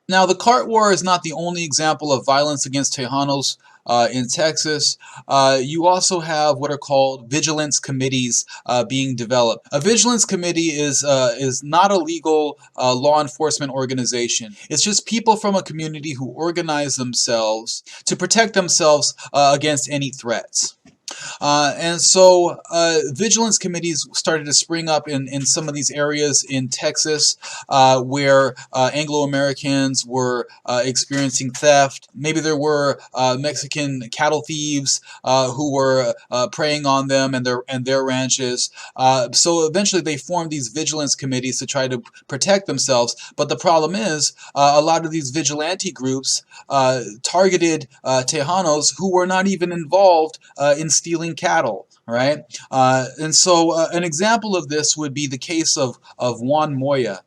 Now, the cart war is not the only example of violence against Tejanos in Texas. You also have what are called vigilance committees being developed. A vigilance committee is not a legal law enforcement organization. It's just people from a community who organize themselves to protect themselves against any threats. And so vigilance committees started to spring up in some of these areas in Texas where Anglo-Americans were experiencing theft. Maybe there were Mexican cattle thieves who were preying on them and their ranches. So eventually they formed these vigilance committees to try to protect themselves. But the problem is a lot of these vigilante groups targeted Tejanos who were not even involved in stealing cattle, right? And so an example of this would be the case of Juan Moya.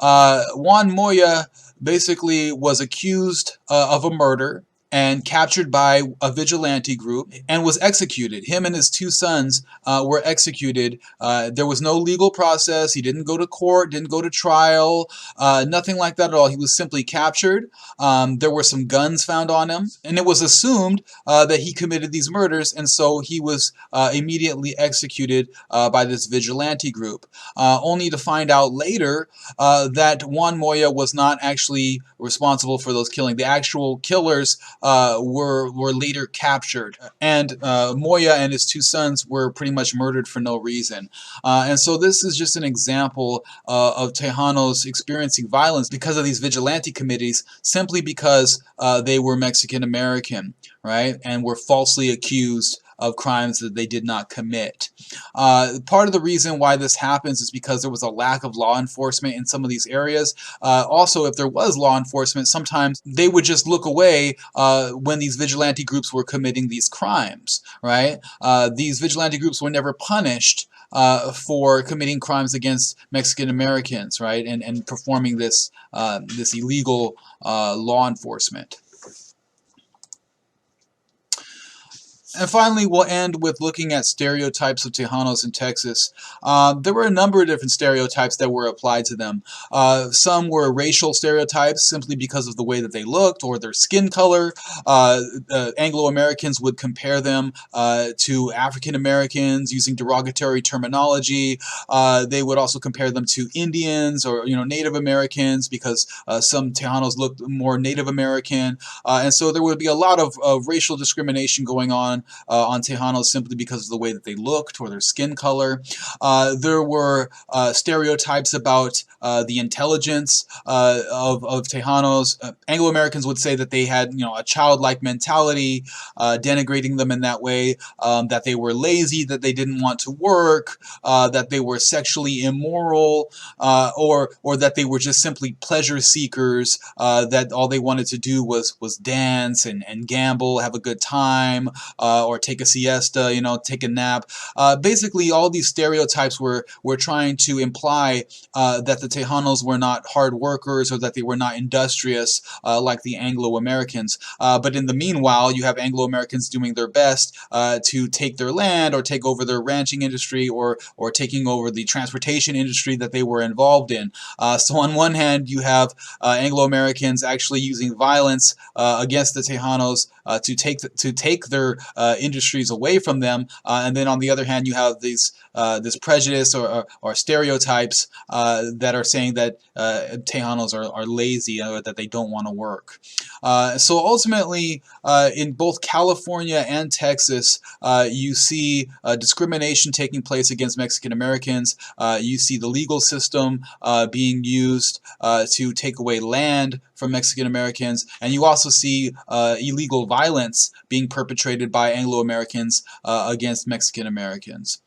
Juan Moya basically was accused of a murder and captured by a vigilante group and was executed. Him and his two sons were executed. There was no legal process. He didn't go to court, didn't go to trial, nothing like that at all. He was simply captured. There were some guns found on him, and it was assumed that he committed these murders, and so he was immediately executed by this vigilante group, only to find out later that Juan Moya was not actually responsible for those killing. The actual killers were later captured, and Moya and his two sons were pretty much murdered for no reason. And so this is just an example of Tejanos experiencing violence because of these vigilante committees, simply because they were Mexican American, right, and were falsely accused of crimes that they did not commit. Part of the reason why this happens is because there was a lack of law enforcement in some of these areas. Also, if there was law enforcement, sometimes they would just look away when these vigilante groups were committing these crimes, right? These vigilante groups were never punished for committing crimes against Mexican Americans, right, and performing this this illegal law enforcement. And finally, we'll end with looking at stereotypes of Tejanos in Texas. There were a number of different stereotypes that were applied to them. Some were racial stereotypes simply because of the way that they looked or their skin color. Anglo-Americans would compare them to African Americans using derogatory terminology. They would also compare them to Indians or Native Americans because some Tejanos looked more Native American. And so there would be a lot of racial discrimination going on Tejanos simply because of the way that they looked or their skin color. There were stereotypes about the intelligence of Tejanos. Anglo-Americans would say that they had a childlike mentality, denigrating them in that way, that they were lazy, that they didn't want to work, that they were sexually immoral, or that they were just simply pleasure seekers, that all they wanted to do was dance and gamble, have a good time, or take a siesta, take a nap. Basically, all these stereotypes were trying to imply that the Tejanos were not hard workers or that they were not industrious like the Anglo-Americans. But in the meanwhile, you have Anglo-Americans doing their best to take their land or take over their ranching industry or taking over the transportation industry that they were involved in. So on one hand, you have Anglo-Americans actually using violence against the Tejanos to take their industries away from them, and then on the other hand, you have this prejudice or stereotypes that are saying that Tejanos are lazy or that they don't want to work. So ultimately, in both California and Texas, you see discrimination taking place against Mexican Americans. You see the legal system being used to take away land from Mexican Americans, and you also see illegal violence being perpetrated by Anglo-Americans against Mexican Americans.